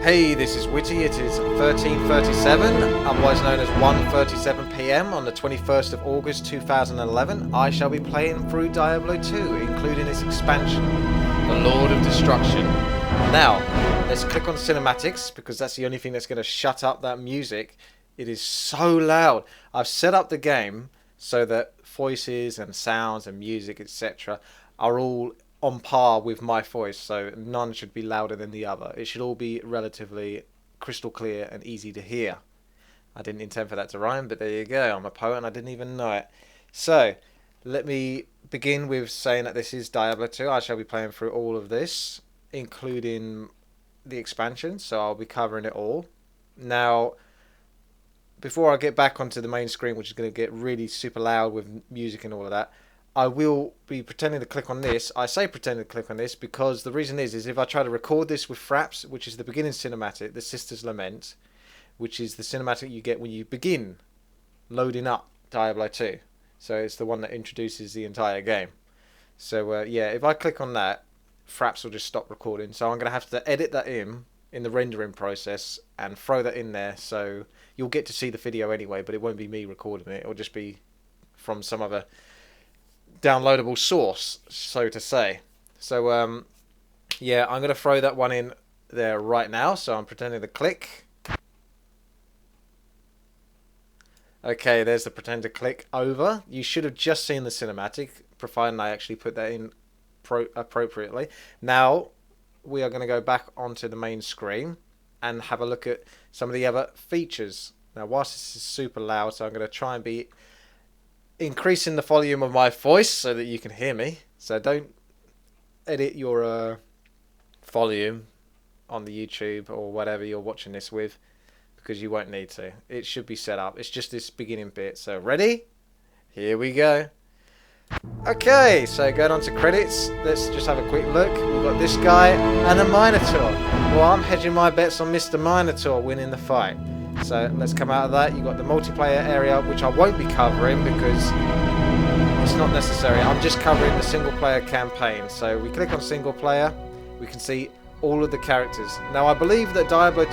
Hey, this is Witty. It is 13:37, otherwise known as 1:37 PM on the 21st of August 2011. I shall be playing through Diablo 2, including its expansion, the Lord of Destruction. Now, let's click on cinematics, because that's the only thing that's going to shut up that music. It is so loud. I've set up the game so that voices and sounds and music, etc., are all on par with my voice, so none should be louder than the other. It should all be relatively crystal clear and easy to hear. I didn't intend for that to rhyme, but there you go. I'm a poet and I didn't even know it. So, let me begin with saying that this is Diablo 2. I shall be playing through all of this, including the expansion, so I'll be covering it all. Now, before I get back onto the main screen, which is going to get really super loud with music and all of that, I will be pretending to click on this. I say pretending to click on this because the reason is if I try to record this with Fraps, which is the beginning cinematic, the Sister's Lament, which is the cinematic you get when you begin loading up Diablo 2. So it's the one that introduces the entire game. So yeah, if I click on that, Fraps will just stop recording. So I'm going to have to edit that in the rendering process and throw that in there. So you'll get to see the video anyway, but it won't be me recording it. It'll just be from some other downloadable source, so to say. So yeah, I'm going to throw that one in there right now, so I'm pretending to click. Okay, there's the pretend to click over. You should have just seen the cinematic, providing I actually put that in appropriately. Now we are going to go back onto the main screen and have a look at some of the other features. Now, whilst this is super loud, so I'm going to try and be increasing the volume of my voice so that you can hear me. So don't edit your volume on the YouTube or whatever you're watching this with, because you won't need to. It should be set up. It's just this beginning bit. So ready? Here we go. Okay, so going on to credits, let's just have a quick look. We've got this guy and a Minotaur. Well, I'm hedging my bets on Mr. Minotaur winning the fight. So let's come out of that. You've got the multiplayer area, which I won't be covering because it's not necessary. I'm just covering the single player campaign. So we click on single player, we can see all of the characters. Now I believe that Diablo 2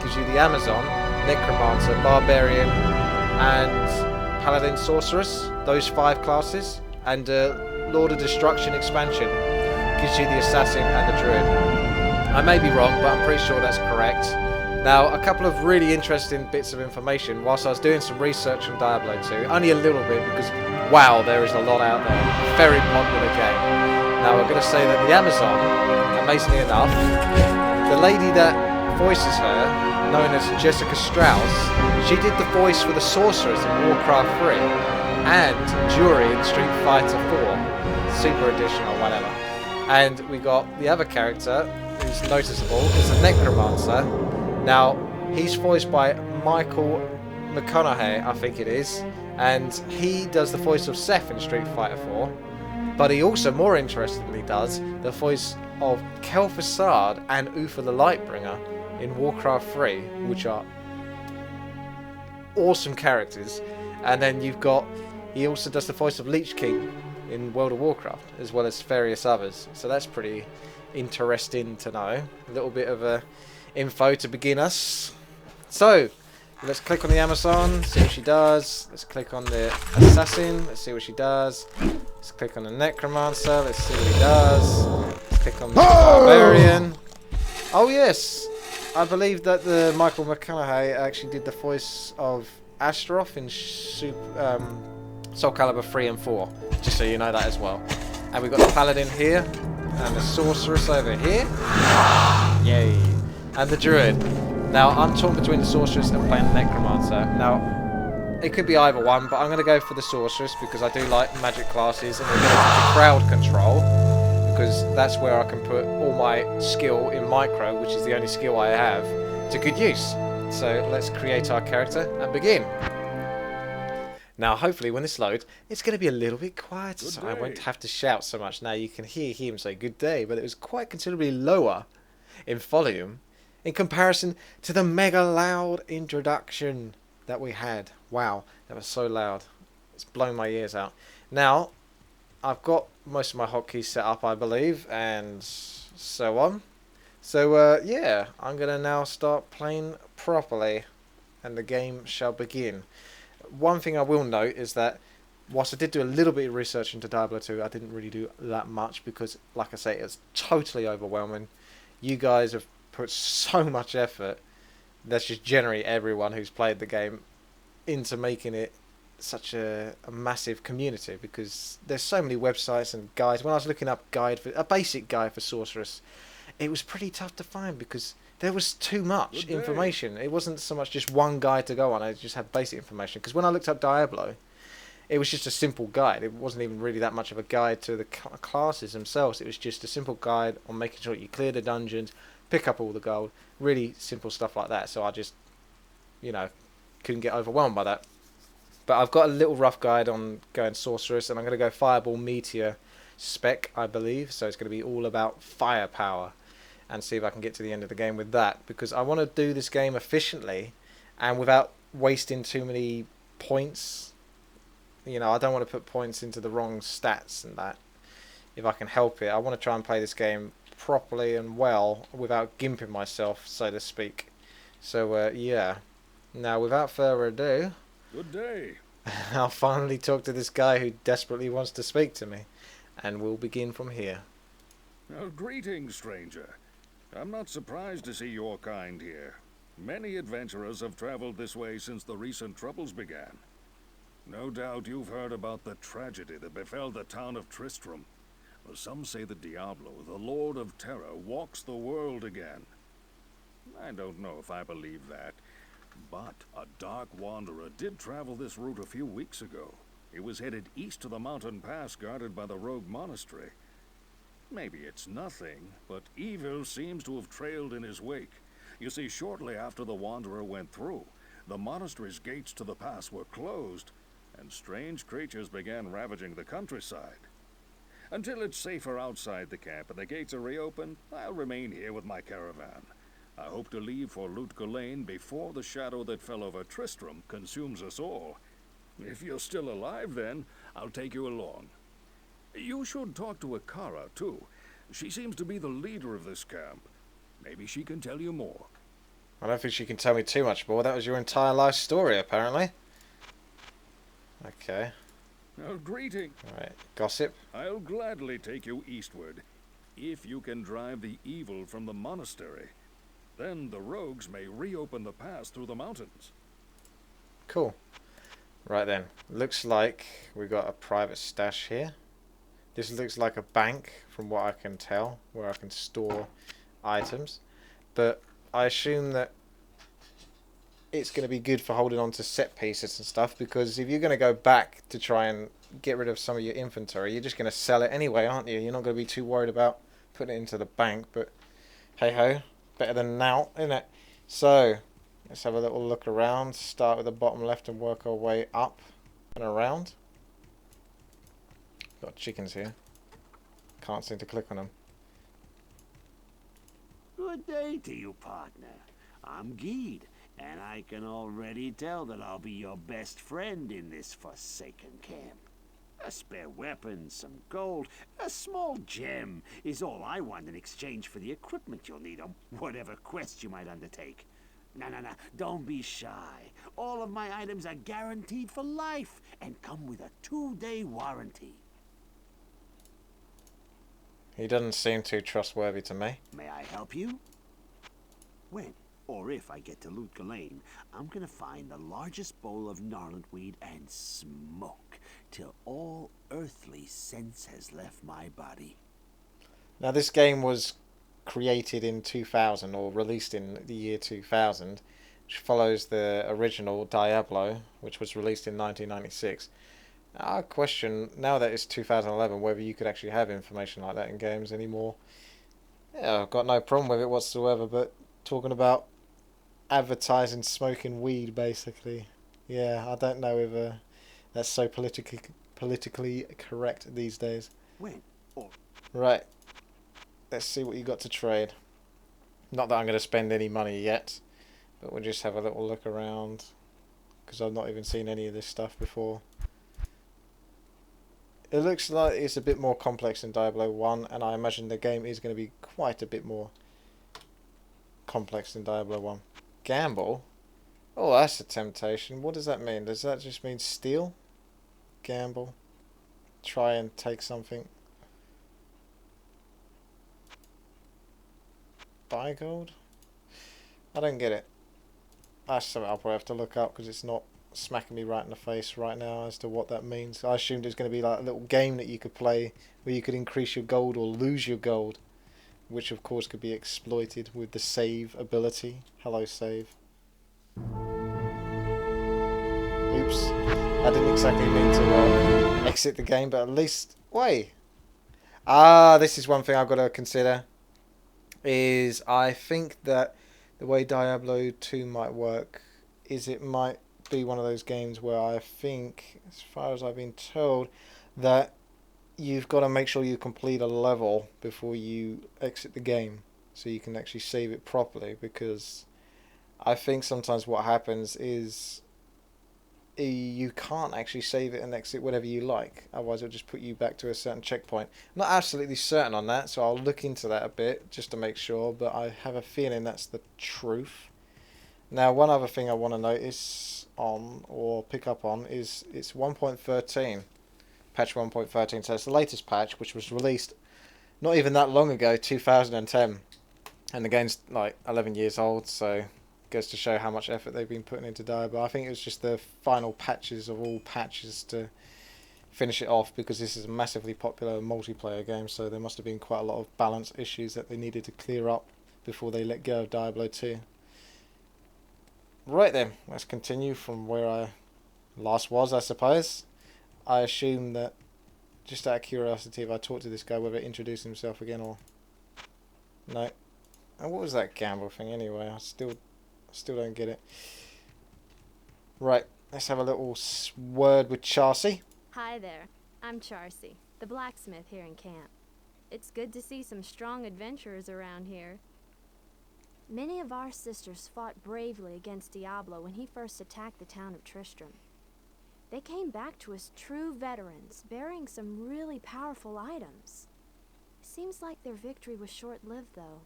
gives you the Amazon, Necromancer, Barbarian and Paladin Sorceress, those 5 classes, and Lord of Destruction expansion gives you the Assassin and the Druid. I may be wrong, but I'm pretty sure that's correct. Now, a couple of really interesting bits of information whilst I was doing some research on Diablo 2. Only a little bit because, wow, there is a lot out there. Very popular game. Now, we're going to say that the Amazon, amazingly enough, the lady that voices her, known as Jessica Strauss, she did the voice for the Sorceress in Warcraft 3 and Jury in Street Fighter 4, Super Edition or whatever. And we got the other character who's noticeable is the Necromancer. Now, he's voiced by Michael McConaughey, I think it is, and he does the voice of Seth in Street Fighter 4, but he also, more interestingly, does the voice of Kel Fassad and Uther the Lightbringer in Warcraft 3, which are awesome characters. And then you've got, he also does the voice of Lich King in World of Warcraft, as well as various others, so that's pretty interesting to know. A little bit of info to begin us. So let's click on the Amazon, see what she does. Let's click on the Assassin, let's see what she does. Let's click on the Necromancer, let's see what he does. Let's click on the Barbarian. Oh yes, I believe that the Michael McConaughey actually did the voice of Astaroth in Soul Calibur 3 and 4, just so you know that as well. And we've got the Paladin here and the Sorceress over here. Yay. And the Druid. Now, I'm torn between the Sorceress and playing the Necromancer. Now, it could be either one, but I'm going to go for the Sorceress because I do like magic classes and the ability to crowd control, because that's where I can put all my skill in micro, which is the only skill I have, to good use. So let's create our character and begin. Now, hopefully, when this loads, it's going to be a little bit quieter, so I won't have to shout so much. Now, you can hear him say good day, but it was quite considerably lower in volume in comparison to the mega loud introduction that we had. Wow, that was so loud. It's blown my ears out. Now, I've got most of my hotkeys set up, I believe, and so on. So, yeah, I'm going to now start playing properly, and the game shall begin. One thing I will note is that whilst I did do a little bit of research into Diablo 2, I didn't really do that much because, like I say, it's totally overwhelming. You guys have put so much effort. That's just generally everyone who's played the game into making it such a massive community because there's so many websites and guides. When I was looking up a basic guide for Sorceress, it was pretty tough to find because there was too much information. It wasn't so much just one guide to go on. I just had basic information. Because when I looked up Diablo, it was just a simple guide. It wasn't even really that much of a guide to the classes themselves. It was just a simple guide on making sure you clear the dungeons, pick up all the gold, really simple stuff like that. So I just, you know, couldn't get overwhelmed by that. But I've got a little rough guide on going Sorceress, and I'm going to go Fireball Meteor spec, I believe. So it's going to be all about firepower, and see if I can get to the end of the game with that, because I want to do this game efficiently and without wasting too many points. You know, I don't want to put points into the wrong stats and that. If I can help it, I want to try and play this game properly and well without gimping myself, so to speak. So, yeah. Now, without further ado, Good day. I'll finally talk to this guy who desperately wants to speak to me. And we'll begin from here. Greetings, stranger. I'm not surprised to see your kind here. Many adventurers have traveled this way since the recent troubles began. No doubt you've heard about the tragedy that befell the town of Tristram. Well, some say that Diablo, the Lord of Terror, walks the world again. I don't know if I believe that, but a dark wanderer did travel this route a few weeks ago. He was headed east to the mountain pass guarded by the rogue monastery. Maybe it's nothing, but evil seems to have trailed in his wake. You see, shortly after the wanderer went through, the monastery's gates to the pass were closed, and strange creatures began ravaging the countryside. Until it's safer outside the camp and the gates are reopened, I'll remain here with my caravan. I hope to leave for Lutgulain before the shadow that fell over Tristram consumes us all. If you're still alive then, I'll take you along. You should talk to Akara, too. She seems to be the leader of this camp. Maybe she can tell you more. I don't think she can tell me too much more. That was your entire life story, apparently. Okay. Greeting. Alright, gossip. I'll gladly take you eastward, if you can drive the evil from the monastery. Then the rogues may reopen the pass through the mountains. Cool. Right then. Looks like we've got a private stash here. This looks like a bank, from what I can tell, where I can store items. But I assume that it's going to be good for holding on to set pieces and stuff, because if you're going to go back to try and get rid of some of your inventory, you're just going to sell it anyway, aren't you? You're not going to be too worried about putting it into the bank, but hey-ho, better than now, isn't it? So, let's have a little look around. Start with the bottom left and work our way up and around. Got chickens here. Can't seem to click on them. Good day to you, partner. I'm Geed, and I can already tell that I'll be your best friend in this forsaken camp. A spare weapon, some gold, a small gem is all I want in exchange for the equipment you'll need on whatever quest you might undertake. No, don't be shy. All of my items are guaranteed for life and come with a 2-day warranty. He doesn't seem too trustworthy to me. May I help you? When, or if I get to Lutgulain, I'm gonna find the largest bowl of gnarlent weed and smoke till all earthly sense has left my body. Now, this game was created in 2000, or released in the year 2000, which follows the original Diablo, which was released in 1996. I question, now that it's 2011, whether you could actually have information like that in games anymore. Yeah, I've got no problem with it whatsoever, but talking about advertising smoking weed, basically. Yeah, I don't know if that's so politically correct these days. When? Or Right, let's see what you got to trade. Not that I'm going to spend any money yet, but we'll just have a little look around, because I've not even seen any of this stuff before. It looks like it's a bit more complex than Diablo 1, and I imagine the game is going to be quite a bit more complex than Diablo 1. Gamble? Oh, that's a temptation. What does that mean? Does that just mean steal? Gamble? Try and take something? Buy gold? I don't get it. That's something I'll probably have to look up because it's not smacking me right in the face right now as to what that means. I assumed it was going to be like a little game that you could play where you could increase your gold or lose your gold, which of course could be exploited with the save ability. Hello, save. Oops. I didn't exactly mean to exit the game, but at least... Wait. Ah, this is one thing I've got to consider. Is I think that the way Diablo 2 might work is it might be one of those games where I think, as far as I've been told, that you've got to make sure you complete a level before you exit the game so you can actually save it properly, because I think sometimes what happens is you can't actually save it and exit whatever you like, otherwise it'll just put you back to a certain checkpoint. I'm not absolutely certain on that, so I'll look into that a bit just to make sure, but I have a feeling that's the truth. Now, one other thing I want to notice on or pick up on is it's 1.13, patch 1.13, so it's the latest patch, which was released not even that long ago, 2010, and the game's like 11 years old, so goes to show how much effort they've been putting into Diablo. I think it was just the final patches of all patches to finish it off, because this is a massively popular multiplayer game, so there must have been quite a lot of balance issues that they needed to clear up before they let go of Diablo 2. Right then, let's continue from where I last was, I suppose. I assume that, just out of curiosity, if I talk to this guy, whether he introduce himself again or... No. And what was that gamble thing anyway? I still don't get it. Right, let's have a little word with Charcy. Hi there, I'm Charcy, the blacksmith here in camp. It's good to see some strong adventurers around here. Many of our sisters fought bravely against Diablo when he first attacked the town of Tristram. They came back to us true veterans, bearing some really powerful items. Seems like their victory was short-lived, though.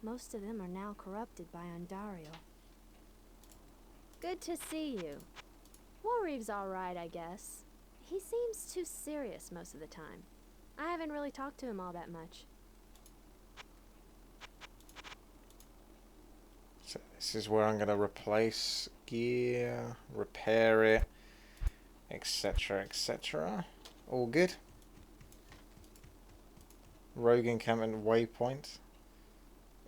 Most of them are now corrupted by Ondario. Good to see you. Warreeve's alright, I guess. He seems too serious most of the time. I haven't really talked to him all that much. So this is where I'm going to replace gear, repair it, etc, etc. All good. Rogue encampment waypoint.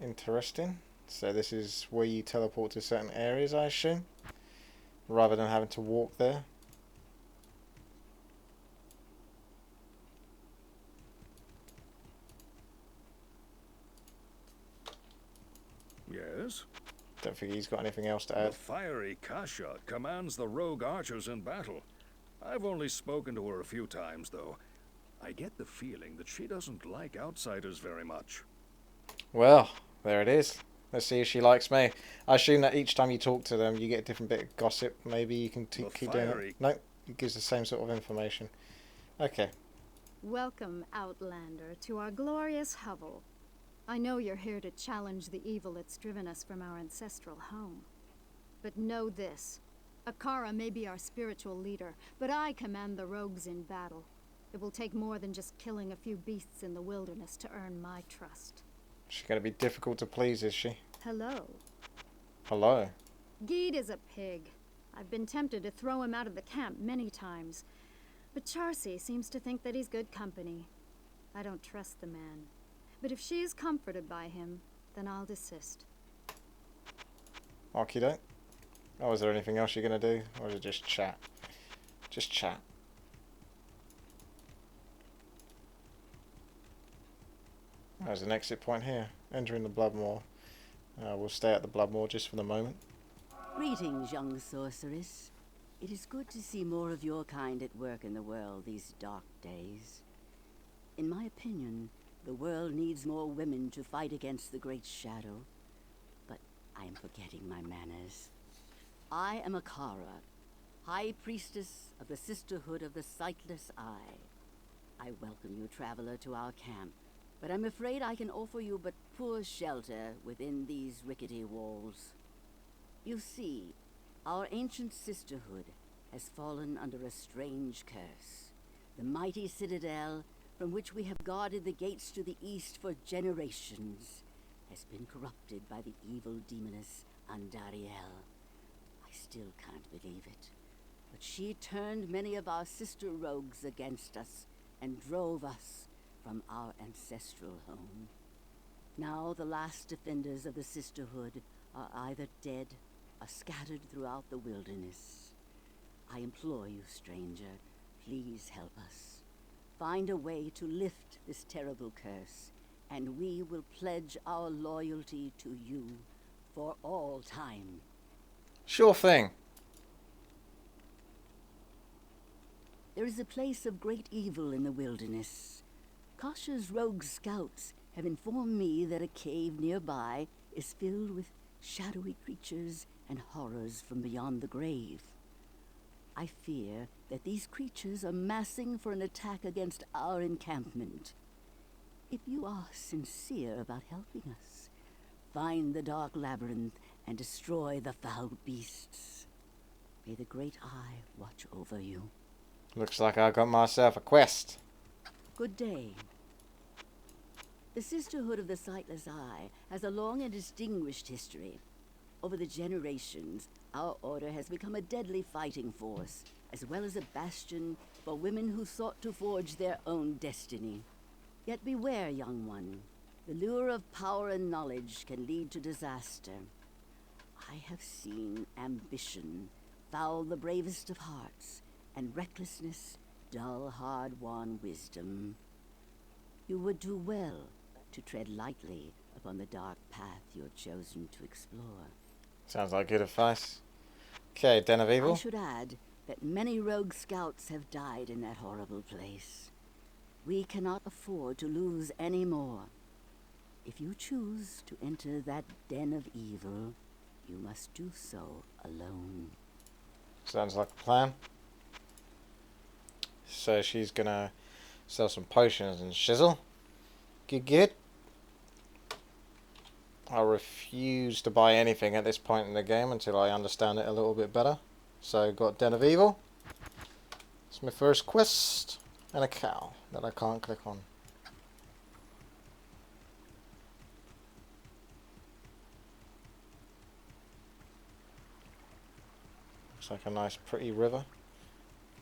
Interesting. So this is where you teleport to certain areas, I assume, rather than having to walk there. Yes? Don't think he's got anything else to The add. fiery Kasha commands the rogue archers in battle. I've only spoken to her a few times, though. I get the feeling that she doesn't like outsiders very much. Well, there it is. Let's see if she likes me. I assume that each time you talk to them, you get a different bit of gossip. Maybe you can keep doing it. No, it gives the same sort of information. Okay. Welcome, Outlander, to our glorious hovel. I know you're here to challenge the evil that's driven us from our ancestral home. But know this. Akara may be our spiritual leader, but I command the rogues in battle. It will take more than just killing a few beasts in the wilderness to earn my trust. She's going to be difficult to please, is she? Hello. Hello. Geed is a pig. I've been tempted to throw him out of the camp many times. But Charcy seems to think that he's good company. I don't trust the man. But if she is comforted by him, then I'll desist. Okie doke. Oh, is there anything else you're going to do? Or is it just chat? Just chat. There's an exit point here. Entering the Bloodmoor. We'll stay at the Bloodmoor just for the moment. Greetings, young sorceress. It is good to see more of your kind at work in the world these dark days. In my opinion, the world needs more women to fight against the Great Shadow. But I am forgetting my manners. I am Akara, High Priestess of the Sisterhood of the Sightless Eye. I welcome you, traveler, to our camp. but I'm afraid I can offer you but poor shelter within these rickety walls. You see, our ancient sisterhood has fallen under a strange curse. The mighty citadel, from which we have guarded the gates to the east for generations, has been corrupted by the evil demoness Andariel. I still can't believe it, but she turned many of our sister rogues against us and drove us from our ancestral home. Now the last defenders of the sisterhood are either dead or scattered throughout the wilderness. I implore you, stranger, please help us. Find a way to lift this terrible curse, and we will pledge our loyalty to you for all time. Sure thing. There is a place of great evil in the wilderness. Kasha's rogue scouts have informed me that a cave nearby is filled with shadowy creatures and horrors from beyond the grave. I fear that these creatures are massing for an attack against our encampment. If you are sincere about helping us, find the dark labyrinth and destroy the foul beasts. May the Great Eye watch over you. Looks like I got myself a quest. Good day. The Sisterhood of the Sightless Eye has a long and distinguished history. Over the generations, our order has become a deadly fighting force, as well as a bastion for women who sought to forge their own destiny. Yet beware, young one. The lure of power and knowledge can lead to disaster. I have seen ambition foul the bravest of hearts, and recklessness dull hard-won wisdom. You would do well to tread lightly upon the dark path you're chosen to explore. Sounds like good advice. Okay, Den of Evil. I should add that many rogue scouts have died in that horrible place. We cannot afford to lose any more. If you choose to enter that den of evil, you must do so alone. Sounds like a plan. So she's gonna sell some potions and shizzle. Good. I refuse to buy anything at this point in the game until I understand it a little bit better. So got Den of Evil. It's my first quest. And a cow that I can't click on. Looks like a nice pretty river.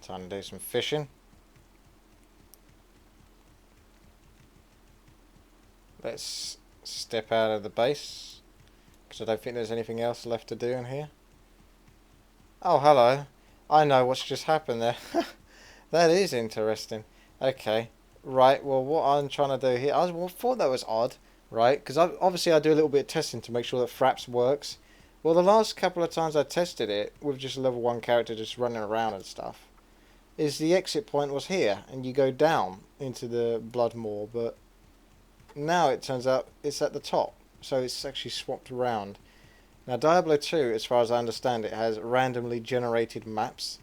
Time to do some fishing. Let's step out of the base, because I don't think there's anything else left to do in here. Oh, hello. I know what's just happened there. That is interesting. Okay. Right, well, what I'm trying to do here, I thought that was odd, right? Because obviously I do a little bit of testing to make sure that Fraps works. Well, the last couple of times I tested it, with just a level 1 character just running around and stuff, is the exit point was here, and you go down into the Blood Moor, but now it turns out it's at the top, so it's actually swapped around. Now Diablo 2, as far as I understand it, has randomly generated maps,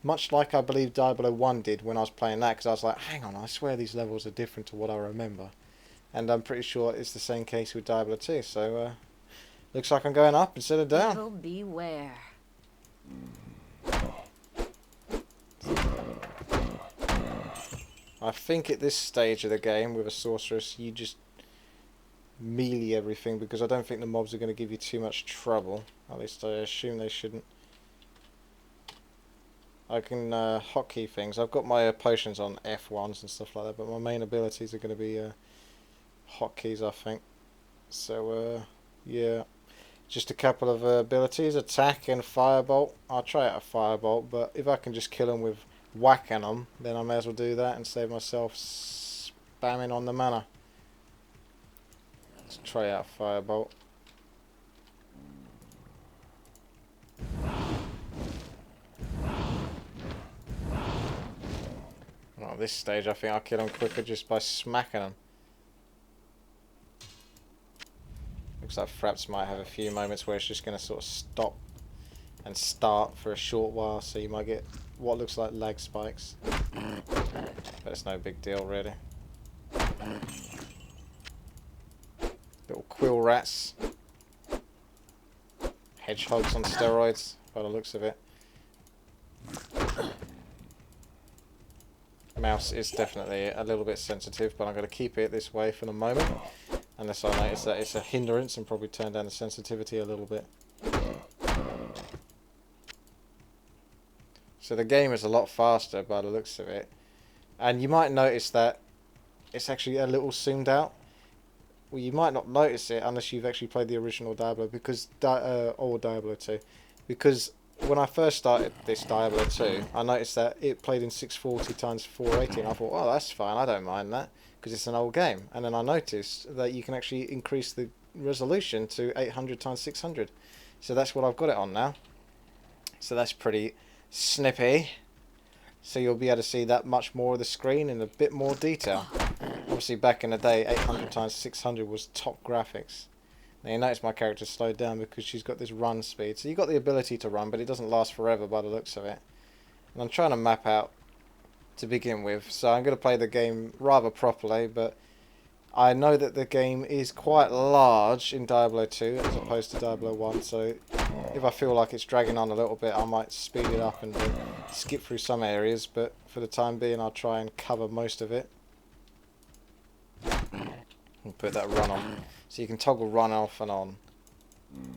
much like I believe Diablo 1 did when I was playing that, because I was like, hang on, I swear these levels are different to what I remember. And I'm pretty sure it's the same case with Diablo 2, so looks like I'm going up instead of down. Evil beware. I think at this stage of the game with a sorceress you just melee everything, because I don't think the mobs are going to give you too much trouble. At least I assume they shouldn't. I can hotkey things. I've got my potions on F1s and stuff like that, but my main abilities are going to be hotkeys, I think. So yeah, just a couple of abilities, attack and firebolt. I'll try out a firebolt, but if I can just kill them with whacking them, then I may as well do that and save myself spamming on the mana. Let's try out firebolt. Well, at this stage I think I'll kill them quicker just by smacking them. Looks like Fraps might have a few moments where it's just going to sort of stop and start for a short while, so you might get what looks like lag spikes. But it's no big deal really. Little quill rats. Hedgehogs on steroids, by the looks of it. Mouse is definitely a little bit sensitive, but I'm going to keep it this way for the moment. Unless I notice that it's a hindrance, and probably turn down the sensitivity a little bit. So the game is a lot faster by the looks of it. And you might notice that it's actually a little zoomed out. Well, you might not notice it unless you've actually played the original Diablo, because or Diablo 2. Because when I first started this Diablo 2, I noticed that it played in 640 times 480, and I thought, oh, that's fine, I don't mind that, because it's an old game. And then I noticed that you can actually increase the resolution to 800 times 600. So that's what I've got it on now. So that's pretty snippy. So you'll be able to see that much more of the screen in a bit more detail. Obviously back in the day, 800 times 600 was top graphics. Now you notice my character slowed down because she's got this run speed. So you've got the ability to run, but it doesn't last forever by the looks of it. And I'm trying to map out to begin with. So I'm going to play the game rather properly, but I know that the game is quite large in Diablo 2 as opposed to Diablo 1. So if I feel like it's dragging on a little bit, I might speed it up and skip through some areas. But for the time being, I'll try and cover most of it. And put that run on. So you can toggle run off and on.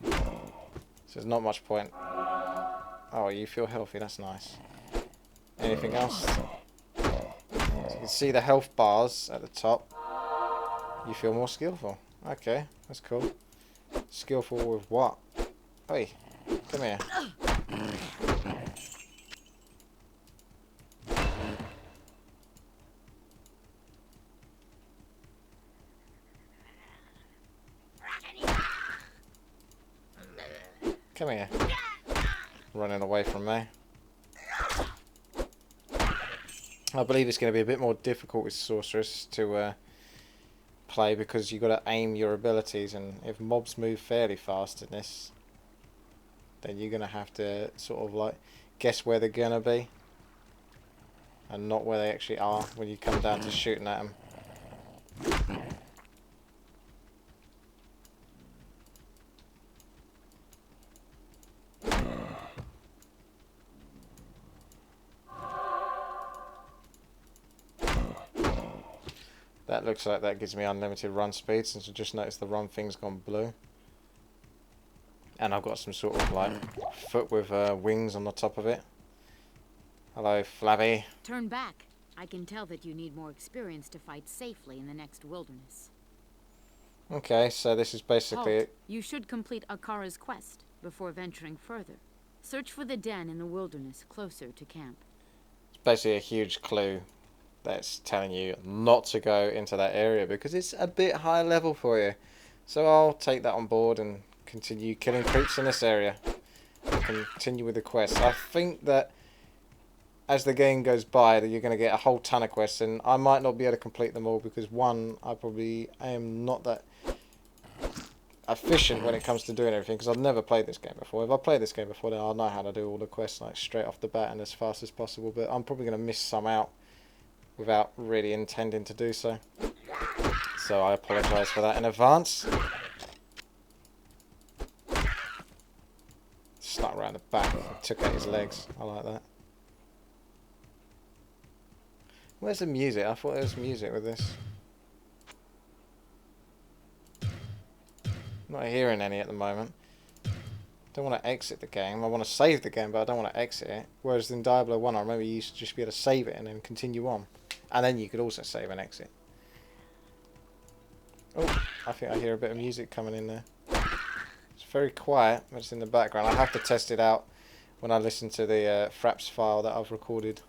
So there's not much point. Oh, you feel healthy, that's nice. Anything else? So you can see the health bars at the top. You feel more skillful. Okay, that's cool. Skillful with what? Hey, come here. Come here. Running away from me. I believe it's going to be a bit more difficult with Sorceress to play, because you've got to aim your abilities, and if mobs move fairly fast in this, then you're going to have to sort of like guess where they're going to be and not where they actually are when you come down to shooting at them. That looks like that gives me unlimited run speed, since I just noticed the run thing's gone blue. And I've got some sort of like foot with wings on the top of it. Hello, Flabby. Turn back. I can tell that you need more experience to fight safely in the next wilderness. Okay, so this is basically Halt. it. You should complete Akara's quest before venturing further. Search for the den in the wilderness closer to camp. It's basically a huge clue that's telling you not to go into that area because it's a bit high level for you. So I'll take that on board and continue killing creeps in this area and continue with the quest. I think that as the game goes by that you're going to get a whole ton of quests, and I might not be able to complete them all because one, I probably am not that efficient when it comes to doing everything, because I've never played this game before. If I played this game before, then I'll know how to do all the quests like straight off the bat and as fast as possible, but I'm probably going to miss some out without really intending to do so. So I apologise for that in advance. Snuck around the back and took out his legs. I like that. Where's the music? I thought there was music with this. Not hearing any at the moment. Don't want to exit the game. I want to save the game, but I don't want to exit it. Whereas in Diablo 1, I remember you used to just be able to save it and then continue on. And then you could also save and exit. Oh, I think I hear a bit of music coming in there. It's very quiet, but it's in the background. I have to test it out when I listen to the Fraps file that I've recorded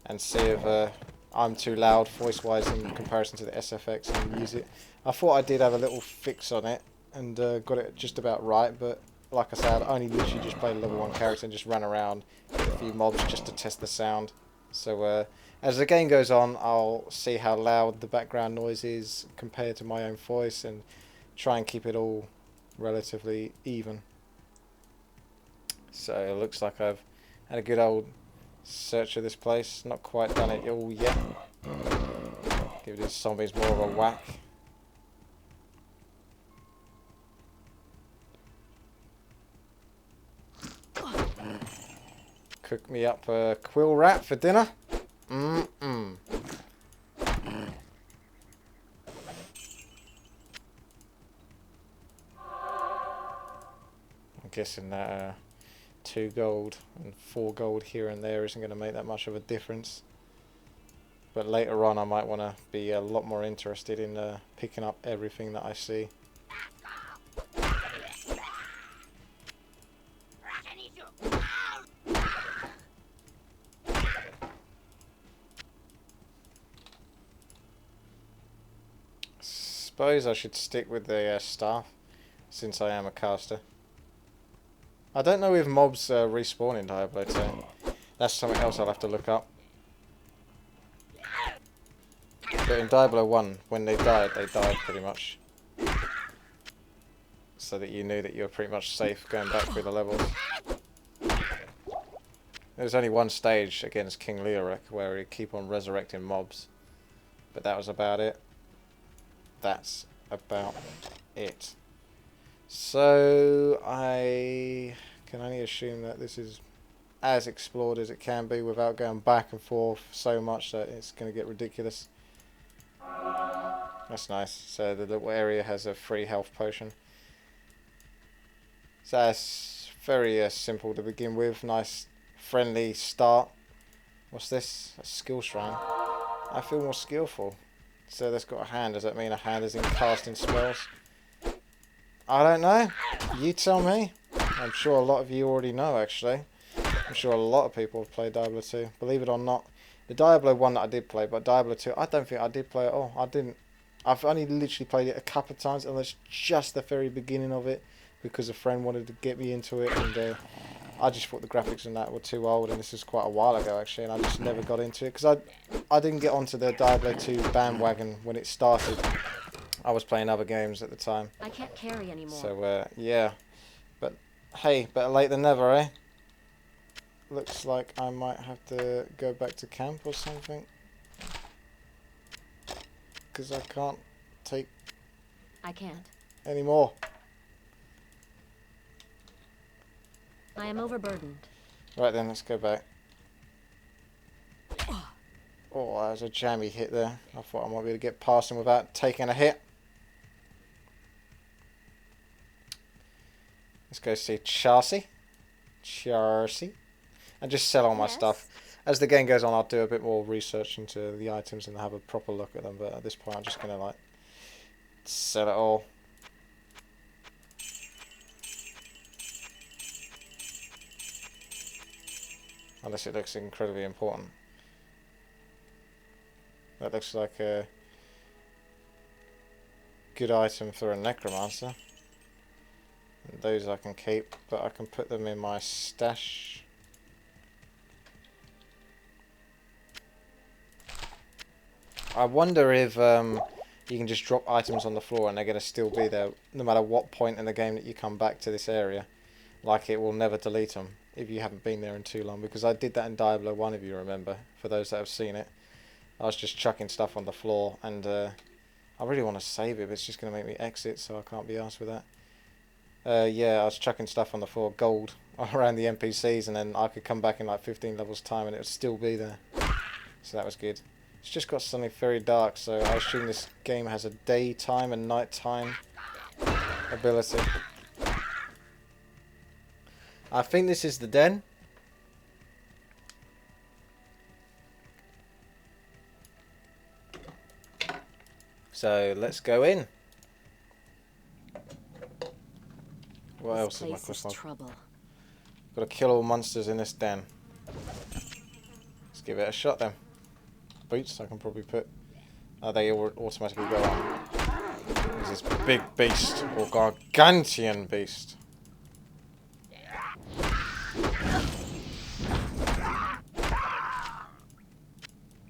and see if I'm too loud voice-wise in comparison to the SFX and music. I thought I did have a little fix on it and got it just about right, but like I said, I only literally just played a level 1 character and just ran around, hit a few mobs just to test the sound. So as the game goes on, I'll see how loud the background noise is compared to my own voice and try and keep it all relatively even. So it looks like I've had a good old search of this place. Not quite done it all yet. Give these zombies more of a whack. cook me up a quill rat for dinner. Mm-mm. I'm guessing that 2 gold and 4 gold here and there isn't going to make that much of a difference. But later on I might want to be a lot more interested in picking up everything that I see. Suppose I should stick with the staff, since I am a caster. I don't know if mobs respawn in Diablo 2. That's something else I'll have to look up. But in Diablo 1, when they died pretty much. So that you knew that you were pretty much safe going back through the levels. There was only one stage against King Leoric where he'd keep on resurrecting mobs. But that was about it. That's about it. So I can only assume that this is as explored as it can be without going back and forth so much that it's going to get ridiculous. That's nice. So the little area has a free health potion. So that's very simple to begin with. Nice friendly start. What's this? A skill shrine. I feel more skillful. So that's got a hand. Does that mean a hand is in casting spells? I don't know. You tell me. I'm sure a lot of you already know, actually. I'm sure a lot of people have played Diablo 2. Believe it or not. The Diablo 1 that I did play, but Diablo 2, I don't think I did play at all. I didn't. I've only literally played it a couple of times, and that's just the very beginning of it, because a friend wanted to get me into it, and I just thought the graphics in that were too old, and this is quite a while ago, actually, and I just never got into it, because I didn't get onto the Diablo 2 bandwagon when it started. I was playing other games at the time. I can't carry anymore. So, yeah. But, hey, better late than never, eh? Looks like I might have to go back to camp or something. Because I can't take I can't. any more. I am overburdened. Right then, let's go back. Oh, that was a jammy hit there. I thought I might be able to get past him without taking a hit. Let's go see Charcy. And just sell all my stuff. As the game goes on, I'll do a bit more research into the items and have a proper look at them. But at this point, I'm just going to, like, sell it all. Unless it looks incredibly important. That looks like a good item for a necromancer. And those I can keep, but I can put them in my stash. I wonder if you can just drop items on the floor and they're going to still be there no matter what point in the game that you come back to this area. Like, it will never delete them if you haven't been there in too long. Because I did that in Diablo 1, if you remember, for those that have seen it. I was just chucking stuff on the floor, and I really want to save it, but it's just going to make me exit, so I can't be arsed with that. Yeah, I was chucking stuff on the floor, gold, around the NPCs, and then I could come back in like 15 levels time and it would still be there. So that was good. It's just got something very dark, so I assume this game has a daytime and nighttime ability. I think this is the den. So let's go in. What else is my quest log? Trouble. Got to kill all monsters in this den. Let's give it a shot then. Boots I can probably put. They automatically go on. There's this big beast, or gargantuan beast.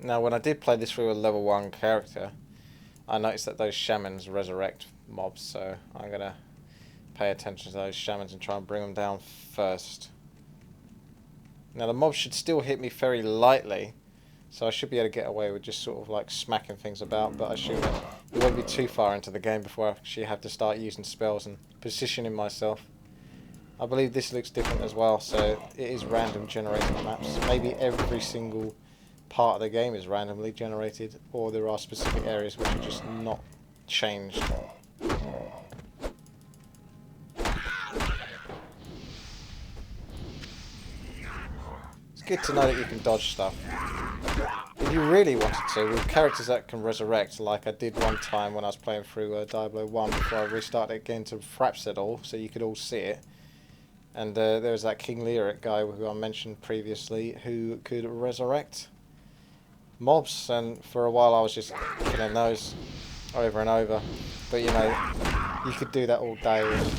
Now, when I did play this through a level 1 character, I noticed that those shamans resurrect mobs, so I'm going to pay attention to those shamans and try and bring them down first. Now, the mobs should still hit me very lightly, so I should be able to get away with just sort of like smacking things about, but I assume that it won't be too far into the game before I actually have to start using spells and positioning myself. I believe this looks different as well, so it is random generating maps. Maybe every single part of the game is randomly generated, or there are specific areas which are just not changed. It's good to know that you can dodge stuff. If you really wanted to, with characters that can resurrect, like I did one time when I was playing through Diablo 1 before I restarted it again to fraps it all, so you could all see it. And there was that King Lyric guy who I mentioned previously who could resurrect mobs, and for a while I was just killing those over and over. But you know, you could do that all day and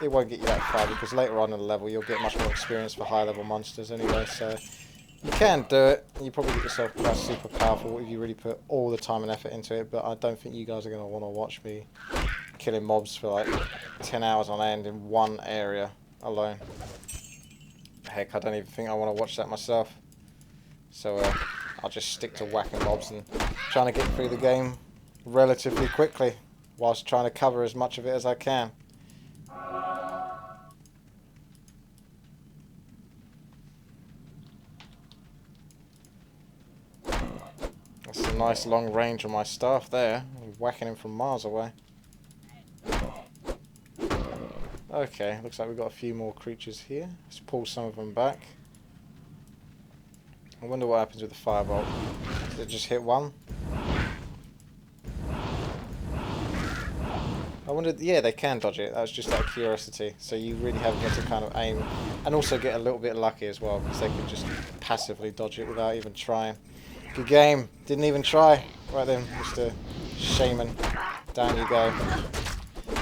it won't get you that far, because later on in the level you'll get much more experience for high level monsters anyway, so you can do it. You probably get yourself quite super powerful if you really put all the time and effort into it, but I don't think you guys are going to want to watch me killing mobs for like 10 hours on end in one area alone. Heck, I don't even think I want to watch that myself. So I'll just stick to whacking mobs and trying to get through the game relatively quickly, whilst trying to cover as much of it as I can. That's a nice long range on my staff there. I'm whacking him from miles away. Okay, looks like we've got a few more creatures here. Let's pull some of them back. I wonder what happens with the firebolt. Does it just hit one? I wonder, yeah, they can dodge it. That was just out of curiosity. So you really have got to kind of aim and also get a little bit lucky as well, because they can just passively dodge it without even trying. Good game. Didn't even try. Right then, Mr. Shaman. Down you go.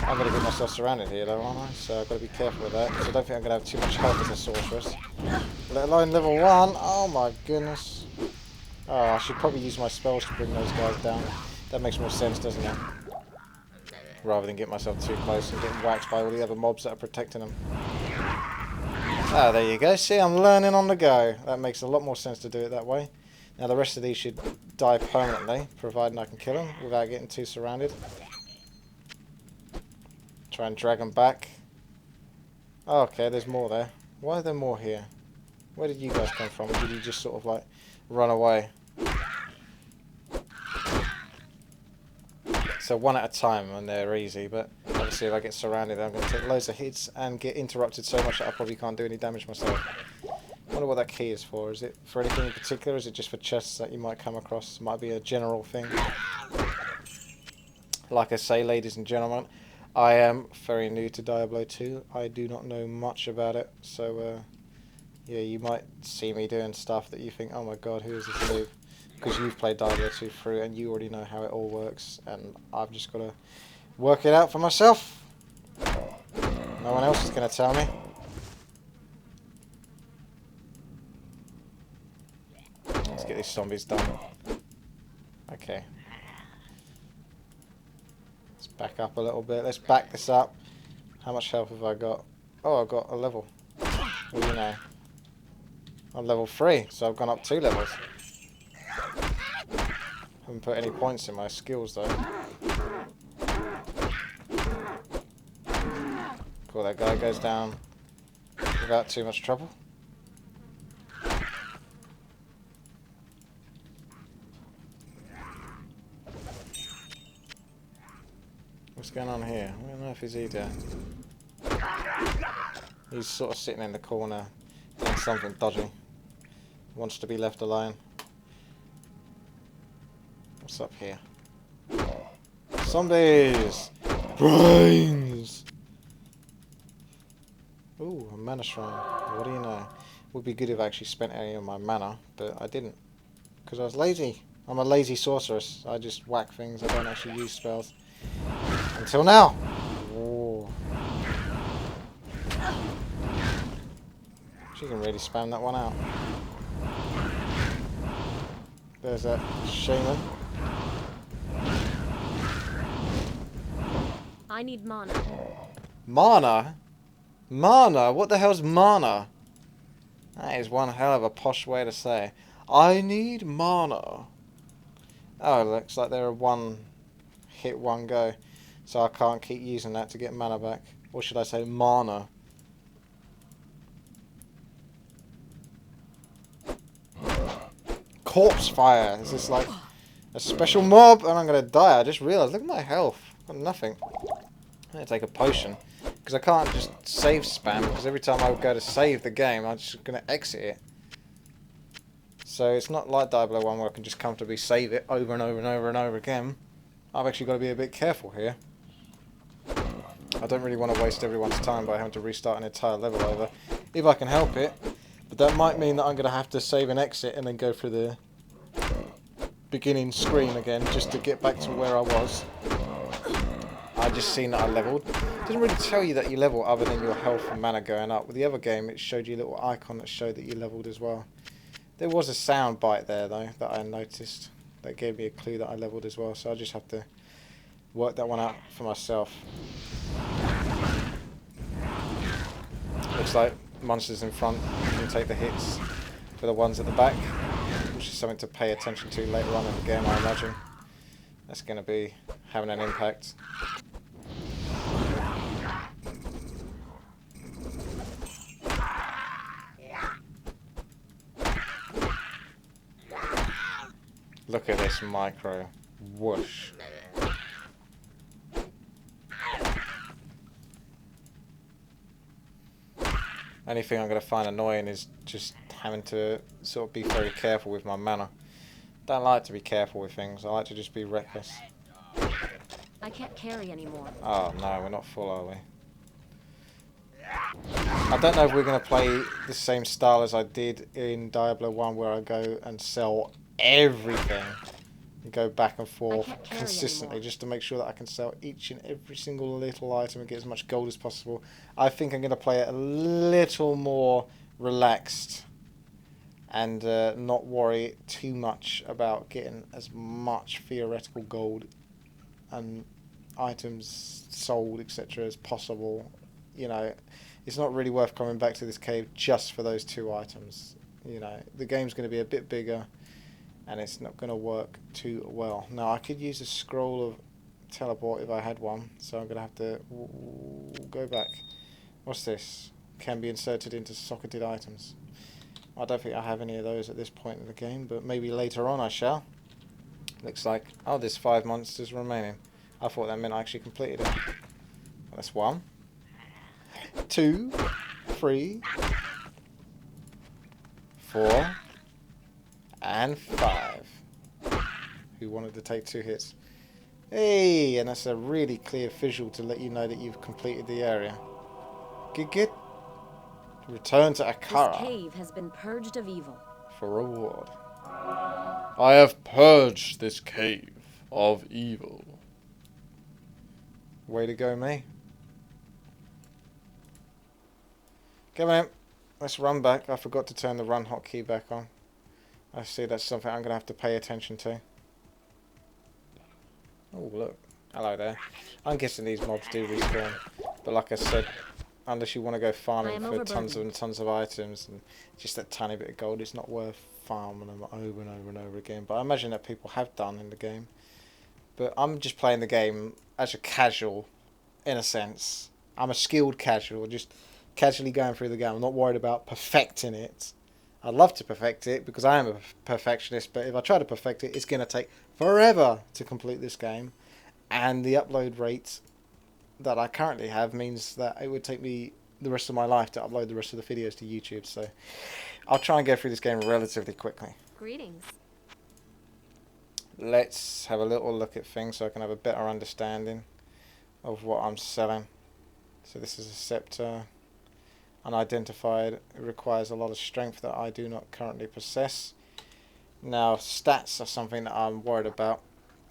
I'm going to get myself surrounded here though, aren't I? So I've got to be careful with that, because I don't think I'm going to have too much health as a sorceress. Let alone level 1. Oh my goodness. Oh, I should probably use my spells to bring those guys down. That makes more sense, doesn't it? Rather than get myself too close and getting whacked by all the other mobs that are protecting them. Ah, there you go. See, I'm learning on the go. That makes a lot more sense to do it that way. Now the rest of these should die permanently, providing I can kill them without getting too surrounded. Try and drag them back. Oh, okay, there's more there. Why are there more here? Where did you guys come from? Or did you just sort of like run away? So one at a time and they're easy, but obviously if I get surrounded I'm going to take loads of hits and get interrupted so much that I probably can't do any damage myself. I wonder what that key is for. Is it for anything in particular, or is it just for chests that you might come across? It might be a general thing. Like I say, ladies and gentlemen, I am very new to Diablo 2. I do not know much about it, so yeah, you might see me doing stuff that you think, oh my god, who is this noob? Because you've played Diablo 2 through and you already know how it all works, and I've just got to work it out for myself. No one else is going to tell me. Let's get these zombies done. Okay. Let's back up a little bit. Let's back this up. How much health have I got? Oh, I've got a level. What do you know? I'm level 3, so I've gone up 2 levels. Haven't put any points in my skills though. Cool, that guy goes down without too much trouble. What's going on here? I don't know if he's either. He's sort of sitting in the corner doing something dodgy. Wants to be left alone. What's up here? Zombies! Brains! Ooh, a mana shrine. What do you know? Would be good if I actually spent any of my mana, but I didn't. Because I was lazy. I'm a lazy sorceress. I just whack things. I don't actually use spells. Until now! Ooh. She can really spam that one out. There's that shaman. I need mana. Mana? Mana? What the hell's mana? That is one hell of a posh way to say. I need mana. Oh, it looks like they're a one hit, one go. So I can't keep using that to get mana back. Or should I say mana? corpse fire. Is this like a special mob? And I'm going to die. I just realised, look at my health. I've got nothing. I'm going to take a potion. Because I can't just save spam, because every time I go to save the game, I'm just going to exit it. So it's not like Diablo 1 where I can just comfortably save it over and over and over and over again. I've actually got to be a bit careful here. I don't really want to waste everyone's time by having to restart an entire level over, if I can help it. But that might mean that I'm going to have to save and exit and then go through the beginning screen again, just to get back to where I was. I just seen that I leveled. It doesn't really tell you that you level other than your health and mana going up. With the other game, it showed you a little icon that showed that you leveled as well. There was a sound bite there, though, that I noticed. That gave me a clue that I leveled as well, so I just have to work that one out for myself. Looks like monsters in front can take the hits for the ones at the back, which is something to pay attention to later on in the game, I imagine. That's going to be having an impact. Look at this micro. Whoosh. Only thing I'm going to find annoying is just having to sort of be very careful with my mana. Don't like to be careful with things. I like to just be reckless. I can't carry anymore. Oh no, we're not full, are we? I don't know if we're going to play the same style as I did in Diablo 1, where I go and sell everything and go back and forth consistently just to make sure that I can sell each and every single little item and get as much gold as possible. I think I'm going to play it a little more relaxed and not worry too much about getting as much theoretical gold and items sold, etc., as possible. You know, it's not really worth coming back to this cave just for those 2 items. You know, the game's going to be a bit bigger and it's not going to work too well. Now, I could use a scroll of teleport if I had one, so I'm going to have to go back. What's this? Can be inserted into socketed items. I don't think I have any of those at this point in the game, but maybe later on I shall. Looks like, oh, there's 5 monsters remaining. I thought that meant I actually completed it. That's 1, 2, 3, 4, and 5. Who wanted to take 2 hits? Hey, and that's a really clear visual to let you know that you've completed the area. Good. Return to Akara. This cave has been purged of evil. For reward. I have purged this cave of evil. Way to go, me. Come on, let's run back. I forgot to turn the run hotkey back on. I see that's something I'm going to have to pay attention to. Oh, look. Hello there. I'm guessing these mobs do respawn. But like I said, unless you want to go farming for tons and tons of items and just that tiny bit of gold, it's not worth farming them over and over and over again. But I imagine that people have done in the game. But I'm just playing the game as a casual, in a sense. I'm a skilled casual, just casually going through the game. I'm not worried about perfecting it. I'd love to perfect it because I am a perfectionist, but if I try to perfect it, it's going to take forever to complete this game. And the upload rate that I currently have means that it would take me the rest of my life to upload the rest of the videos to YouTube. So I'll try and go through this game relatively quickly. Greetings. Let's have a little look at things so I can have a better understanding of what I'm selling. So this is a scepter. Unidentified. It requires a lot of strength that I do not currently possess. Now, stats are something that I'm worried about.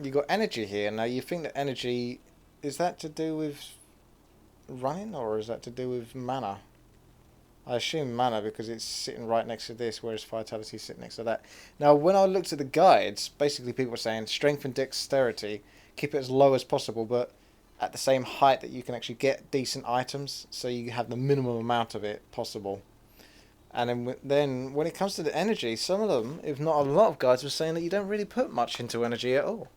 You got energy here. Now, you think that energy, is that to do with running or is that to do with mana? I assume mana because it's sitting right next to this, whereas vitality is sitting next to that. Now, when I looked at the guides, basically people were saying strength and dexterity, keep it as low as possible, but at the same height that you can actually get decent items, so you have the minimum amount of it possible. And then when it comes to the energy, some of them, if not a lot of guides, were saying that you don't really put much into energy at all.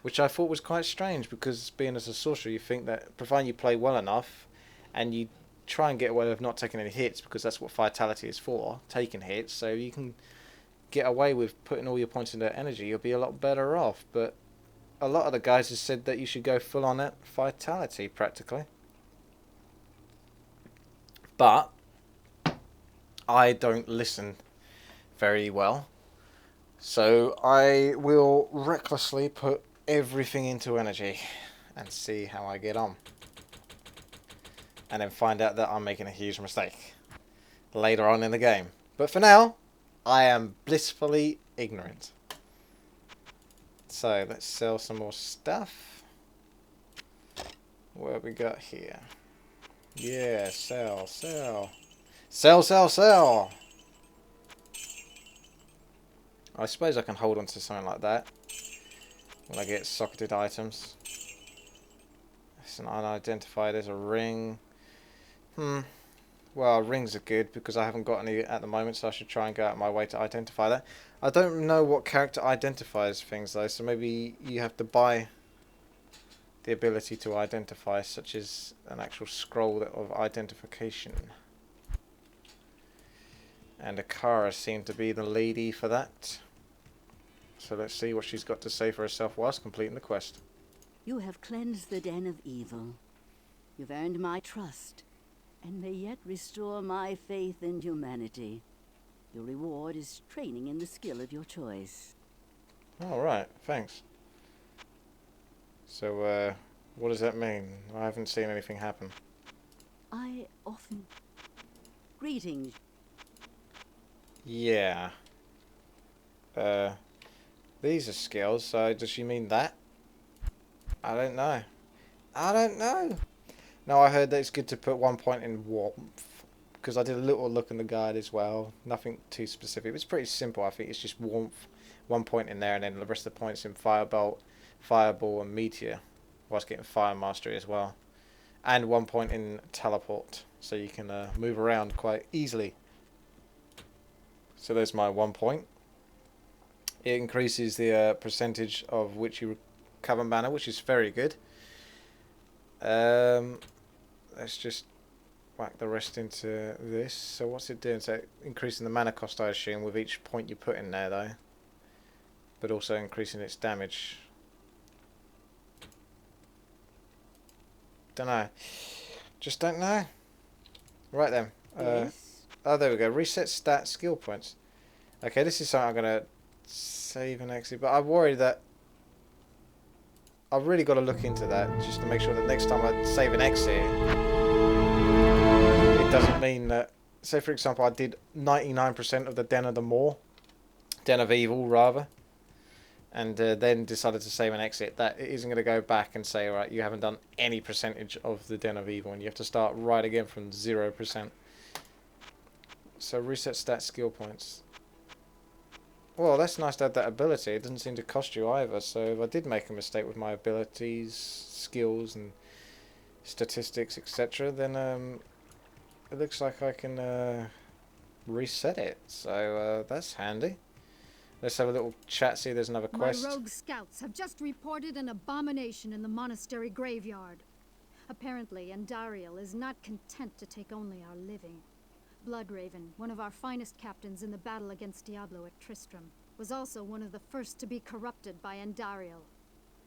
Which I thought was quite strange, because being as a sorcerer, you think that providing you play well enough, and you try and get away with not taking any hits, because that's what vitality is for, taking hits, so you can get away with putting all your points into energy, you'll be a lot better off. But a lot of the guys have said that you should go full on it vitality practically. But I don't listen very well, so I will recklessly put everything into energy and see how I get on, and then find out that I'm making a huge mistake later on in the game. But for now, I am blissfully ignorant. So let's sell some more stuff. What have we got here? Yeah, sell, sell. Sell, sell, sell! I suppose I can hold on to something like that when I get socketed items. It's an unidentified as a ring. Well, rings are good because I haven't got any at the moment, so I should try and go out of my way to identify that. I don't know what character identifies things though, so maybe you have to buy the ability to identify, such as an actual scroll of identification. And Akara seemed to be the lady for that. So let's see what she's got to say for herself whilst completing the quest. You have cleansed the den of evil. You've earned my trust, and may yet restore my faith in humanity. Your reward is training in the skill of your choice. Alright, thanks. So, what does that mean? I haven't seen anything happen. I often... Greetings. Yeah. These are skills, so does she mean that? I don't know. I don't know. No, I heard that it's good to put 1 point in warmth, because I did a little look in the guide as well. Nothing too specific. It's pretty simple. I think it's just warmth, 1 point in there, and then the rest of the points in firebolt, fireball, and meteor, whilst getting fire mastery as well. And 1 point in teleport, so you can move around quite easily. So there's my 1 point. It increases the percentage of which you recover mana, which is very good. Let's just whack the rest into this. So what's it doing? So increasing the mana cost, I assume, with each point you put in there, though. But also increasing its damage. Don't know. Just don't know. Right then. Yes? Oh, there we go. Reset stat skill points. Okay, this is something I'm going to save and exit. But I'm worried that I've really got to look into that just to make sure that next time I save and exit, it doesn't mean that... Say, for example, I did 99% of the Den of the Moor. Den of Evil, rather. And then decided to save and exit. That it isn't going to go back and say, alright, you haven't done any percentage of the Den of Evil. And you have to start right again from 0%. So reset stat skill points. Well, that's nice to have that ability. It doesn't seem to cost you either. So if I did make a mistake with my abilities, skills, and statistics, etc., then it looks like I can reset it. So that's handy. Let's have a little chat, see if there's another quest. My rogue scouts have just reported an abomination in the monastery graveyard. Apparently, Andariel is not content to take only our living. Bloodraven, one of our finest captains in the battle against Diablo at Tristram, was also one of the first to be corrupted by Andariel.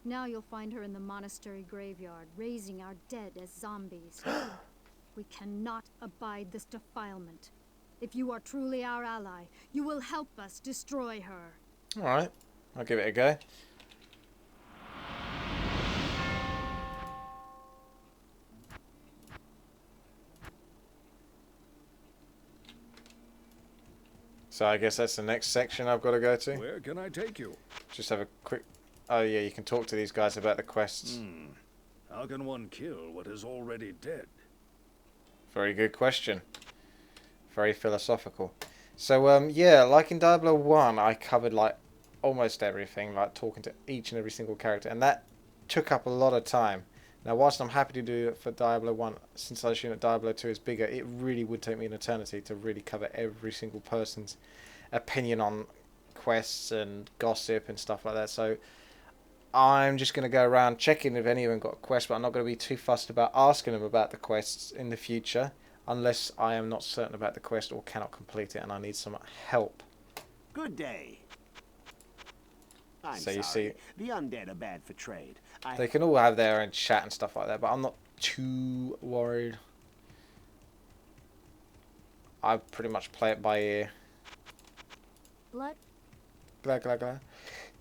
Now you'll find her in the monastery graveyard, raising our dead as zombies. We cannot abide this defilement. If you are truly our ally, you will help us destroy her. Alright, I'll give it a go. So I guess that's the next section I've got to go to. Where can I take you? Just have a quick... Oh yeah, you can talk to these guys about the quests. How can one kill what is already dead? Very good question. Very philosophical. So yeah, like in Diablo 1, I covered like almost everything, like talking to each and every single character, and that took up a lot of time. Now, whilst I'm happy to do it for Diablo 1, since I assume that Diablo 2 is bigger, it really would take me an eternity to really cover every single person's opinion on quests and gossip and stuff like that. So I'm just going to go around checking if any of them got a quest, but I'm not going to be too fussed about asking them about the quests in the future, unless I am not certain about the quest or cannot complete it and I need some help. Good day. I'm So you sorry. see, The undead are bad for trade. they can all have their own chat and stuff like that, but I'm not too worried. I pretty much play it by ear. Blood? Glad, glad, glad.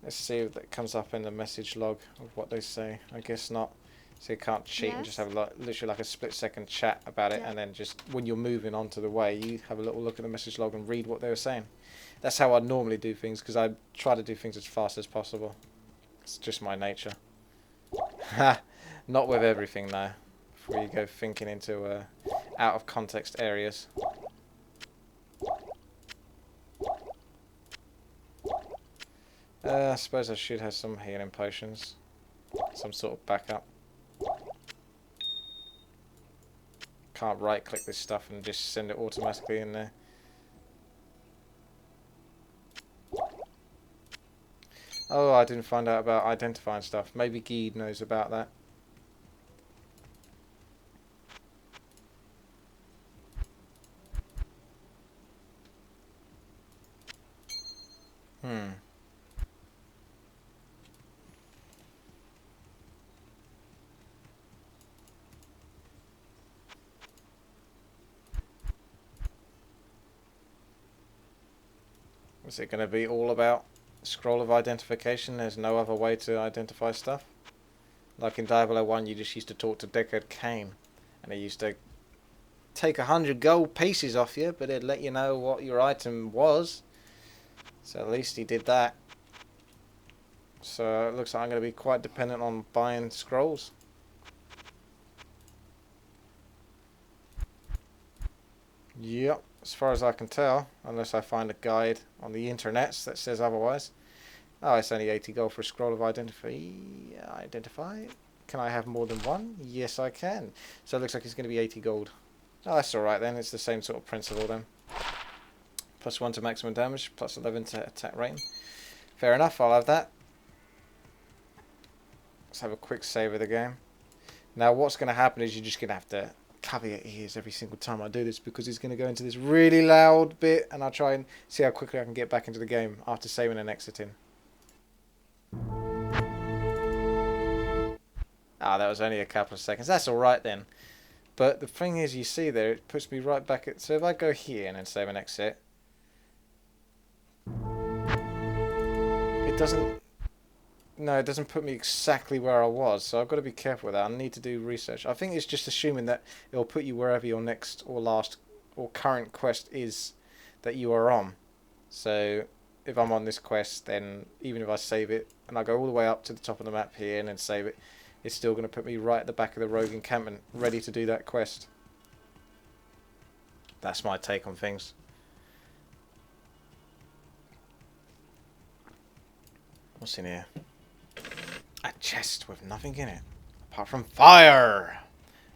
Let's see if that comes up in the message log of what they say. I guess not. So you can't cheat and just have literally like a split-second chat about it, and then just when you're moving onto the way, you have a little look at the message log and read what they were saying. That's how I normally do things, because I try to do things as fast as possible. It's just my nature. Not with everything though. Before you go thinking into out of context areas. I suppose I should have some healing potions. Some sort of backup. Can't right click this stuff and just send it automatically in there. Oh, I didn't find out about identifying stuff. Maybe Geed knows about that. Is it going to be all about scroll of identification? There's no other way to identify stuff? Like in Diablo 1, you just used to talk to Deckard Cain, and he used to take 100 gold pieces off you, but it'd let you know what your item was. So at least he did that. So it looks like I'm going to be quite dependent on buying scrolls. Yep, as far as I can tell, unless I find a guide on the internets that says otherwise. Oh, it's only 80 gold for a scroll of identify. Can I have more than one? Yes, I can. So it looks like it's going to be 80 gold. Oh, that's alright then. It's the same sort of principle then. +1 to maximum damage, +11 to attack rating. Fair enough, I'll have that. Let's have a quick save of the game. Now what's going to happen is you're just going to have to cover your ears every single time I do this, because he's going to go into this really loud bit, and I'll try and see how quickly I can get back into the game after saving and exiting. Ah, that was only a couple of seconds. That's alright then. But the thing is, you see there, it puts me right back at... So if I go here and then save and exit, it doesn't... No, it doesn't put me exactly where I was, so I've got to be careful with that. I need to do research. I think it's just assuming that it'll put you wherever your next or last or current quest is that you are on. So if I'm on this quest, then even if I save it and I go all the way up to the top of the map here and then save it, it's still going to put me right at the back of the rogue encampment, ready to do that quest. That's my take on things. What's in here? A chest with nothing in it, apart from fire!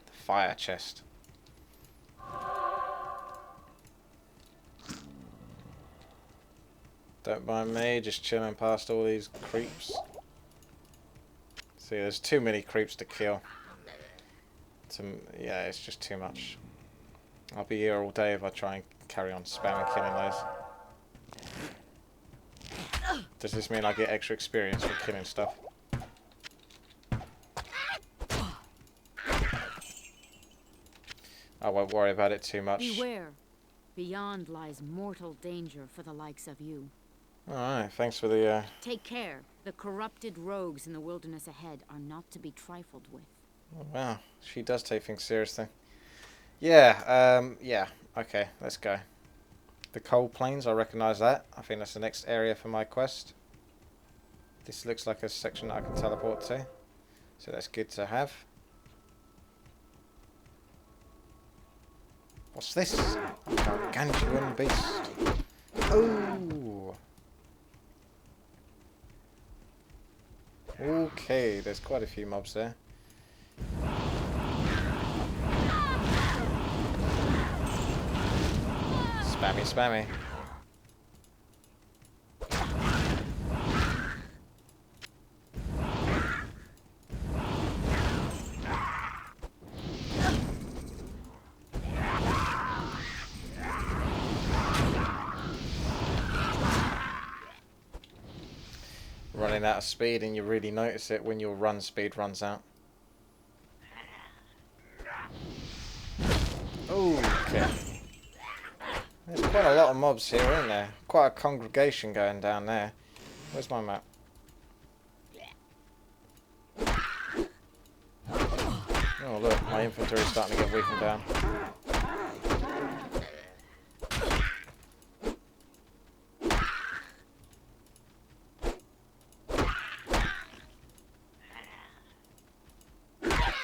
The fire chest. Don't mind me, just chilling past all these creeps. See, there's too many creeps to kill. Yeah, it's just too much. I'll be here all day if I try and carry on spamming killing those. Does this mean I get extra experience for killing stuff? I won't worry about it too much. Beware. Beyond lies mortal danger for the likes of you. Alright, thanks for the... Take care. The corrupted rogues in the wilderness ahead are not to be trifled with. Oh, wow, she does take things seriously. Yeah, yeah, okay, let's go. The coal plains, I recognise that. I think that's the next area for my quest. This looks like a section that I can teleport to. So that's good to have. What's this? A gargantuan beast. Oh! Okay, there's quite a few mobs there. Spammy, spammy. running out of speed, and you really notice it when your run speed runs out. Okay. There's quite a lot of mobs here, isn't there? Quite a congregation going down there. Where's my map? Oh look, my inventory's starting to get weakened down.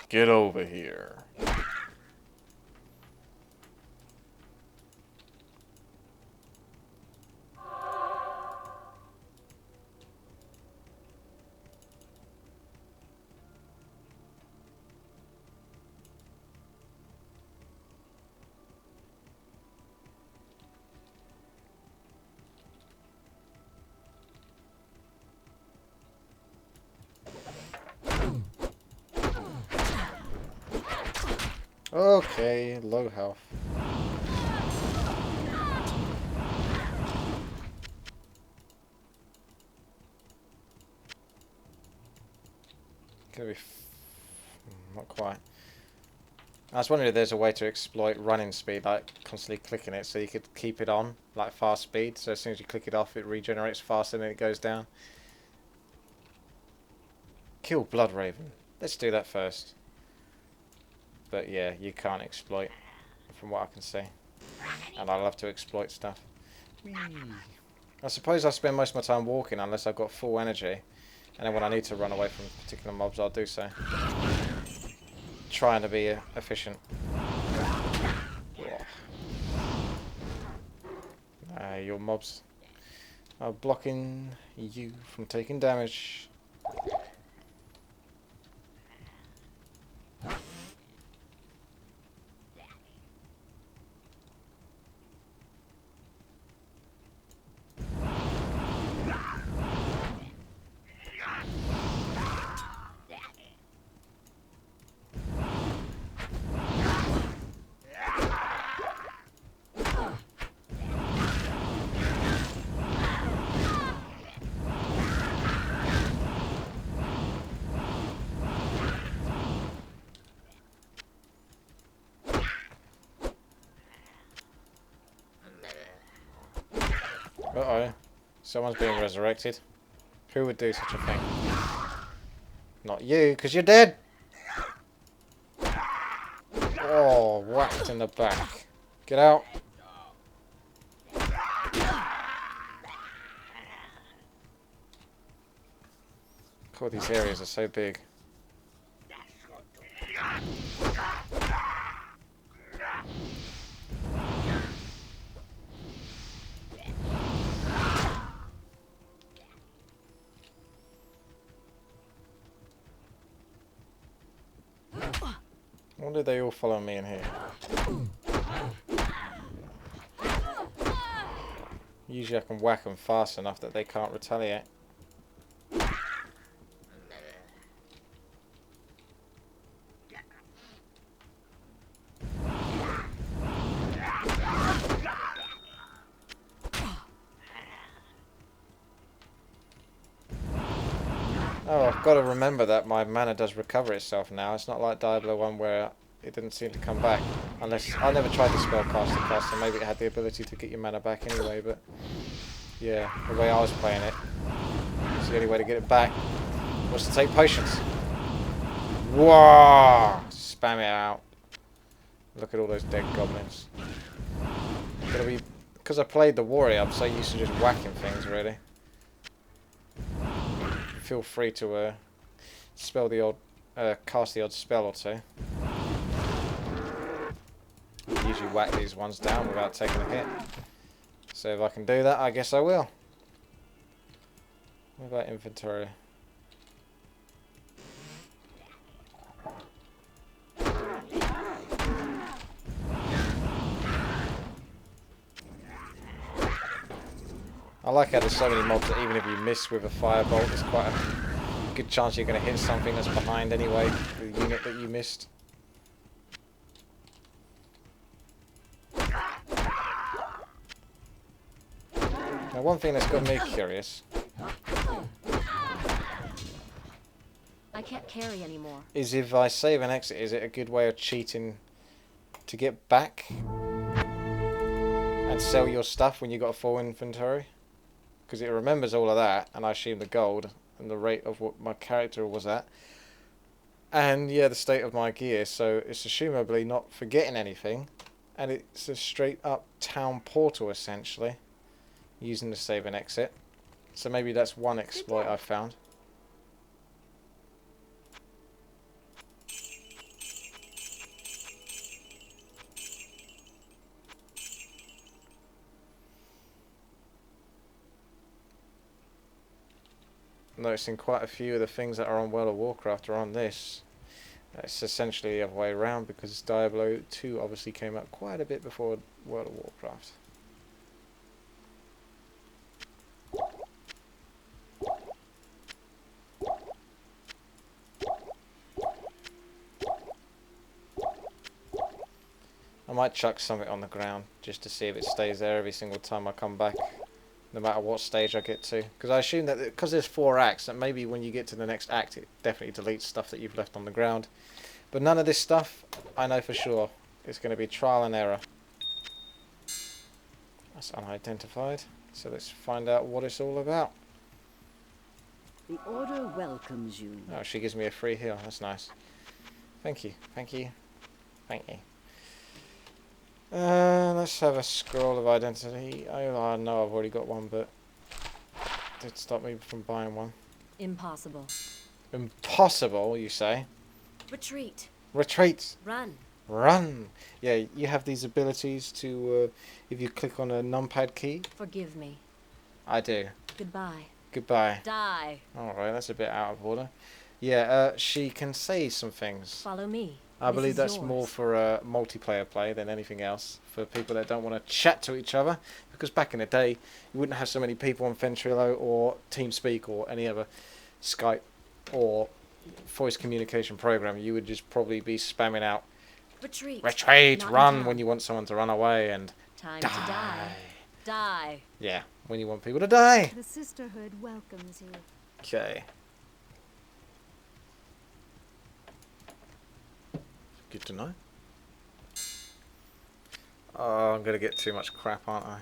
Get over here. Okay, low health. Gonna be not quite. I was wondering if there's a way to exploit running speed, like constantly clicking it, so you could keep it on, like fast speed, so as soon as you click it off it regenerates faster and then it goes down. Kill Blood Raven. Let's do that first. But yeah, you can't exploit, from what I can see. And I love to exploit stuff. Whee. I suppose I spend most of my time walking unless I've got full energy. And then when I need to run away from particular mobs, I'll do so. Trying to be efficient. Your mobs are blocking you from taking damage. Uh-oh. Someone's being resurrected. Who would do such a thing? Not you, because you're dead! Oh, whacked in the back. Get out. God, these areas are so big. Why do they all follow me in here? Usually I can whack them fast enough that they can't retaliate. Oh, I've got to remember that my mana does recover itself now. It's not like Diablo 1 where it didn't seem to come back. Unless, I never tried the spellcaster class, so maybe it had the ability to get your mana back anyway, but yeah, the way I was playing it, it's the only way to get it back was to take potions. Whoa! Spam it out. Look at all those dead goblins. Gonna be, because I played the warrior, I'm so used to just whacking things really. Feel free to spell the odd, cast the odd spell or two. I usually whack these ones down without taking a hit. So if I can do that, I guess I will. What about inventory? I like how there's so many mobs that even if you miss with a firebolt, there's quite a good chance you're going to hit something that's behind anyway, the unit that you missed. Now one thing that's got me curious I can't carry anymore. is if I save and exit, is it a good way of cheating to get back and sell your stuff when you got a full inventory? Because it remembers all of that, and I assume the gold and the rate of what my character was at. And yeah, the state of my gear, so it's assumably not forgetting anything. And it's a straight up town portal essentially, using the save and exit. So maybe that's one exploit I found. Noticing quite a few of the things that are on World of Warcraft are on this. It's essentially the other way around because Diablo 2 obviously came out quite a bit before World of Warcraft. I might chuck something on the ground just to see if it stays there every single time I come back, no matter what stage I get to. Because I assume that because there's 4 acts, that maybe when you get to the next act it definitely deletes stuff that you've left on the ground. But none of this stuff, I know for sure, it's going to be trial and error. That's unidentified. So let's find out what it's all about. The Order welcomes you. Oh, she gives me a free heal. That's nice. Thank you. Thank you. Thank you. Let's have a scroll of identity. Oh, I know I've already got one, but it did stop me from buying one. Impossible. Impossible, you say? Retreat. Retreat. Run. Run. Yeah, you have these abilities to, if you click on a numpad key. Forgive me. I do. Goodbye. Goodbye. Die. Alright, that's a bit out of order. Yeah, she can say some things. Follow me. I This believe is that's yours. more for multiplayer play than anything else. For people that don't want to chat to each other. Because back in the day, you wouldn't have so many people on Ventrilo or TeamSpeak or any other Skype or voice communication program. You would just probably be spamming out, Retreat. retreat, Not in run, town. when you want someone to run away, and Time die. to die. Die. Yeah, when you want people to die. The Sisterhood welcomes you. Okay. Good to know. Oh, I'm going to get too much crap, aren't I? I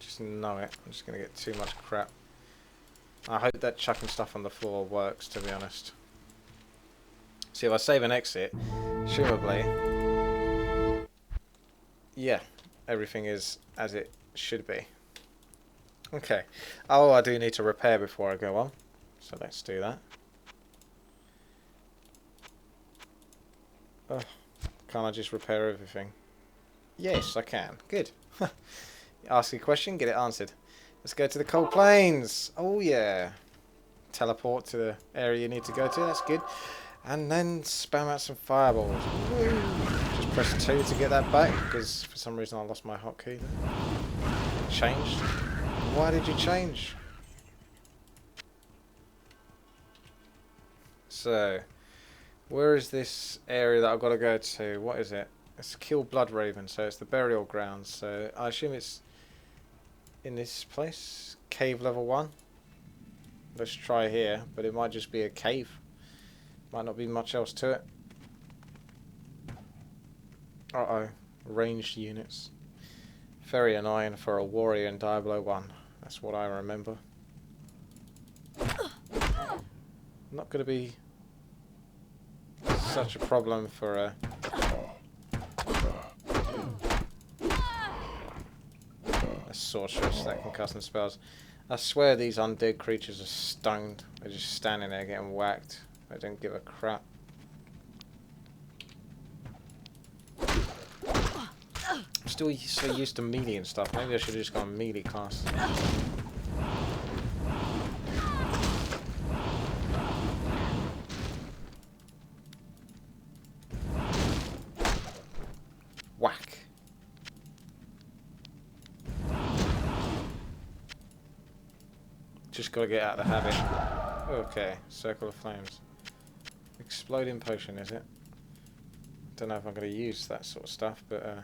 just know it. I'm just going to get too much crap. I hope that chucking stuff on the floor works, to be honest. See, if I save and exit, presumably, yeah, everything is as it should be. Okay. Oh, I do need to repair before I go on. So let's do that. Oh, can't I just repair everything? Yes, I can. Good. Ask a question, get it answered. Let's go to the cold plains. Oh yeah. Teleport to the area you need to go to. That's good. And then spam out some fireballs. Woo. Just press 2 to get that back because for some reason I lost my hotkey there. Changed. Why did you change? So, where is this area that I've got to go to? What is it? It's Kill Blood Raven, so it's the burial grounds. So I assume it's in this place. Cave level 1. Let's try here, but it might just be a cave. Might not be much else to it. Uh-oh. Ranged units. Very annoying for a warrior in Diablo 1. That's what I remember. Not going to be such a problem for a sorceress that can cast some spells. I swear these undead creatures are stoned. They're just standing there getting whacked. They don't give a crap. I'm still so used to melee and stuff. Maybe I should have just gone melee class. Whack. Just gotta get out of the habit. Okay, circle of flames. Exploding potion, is it? Don't know if I'm gonna use that sort of stuff, but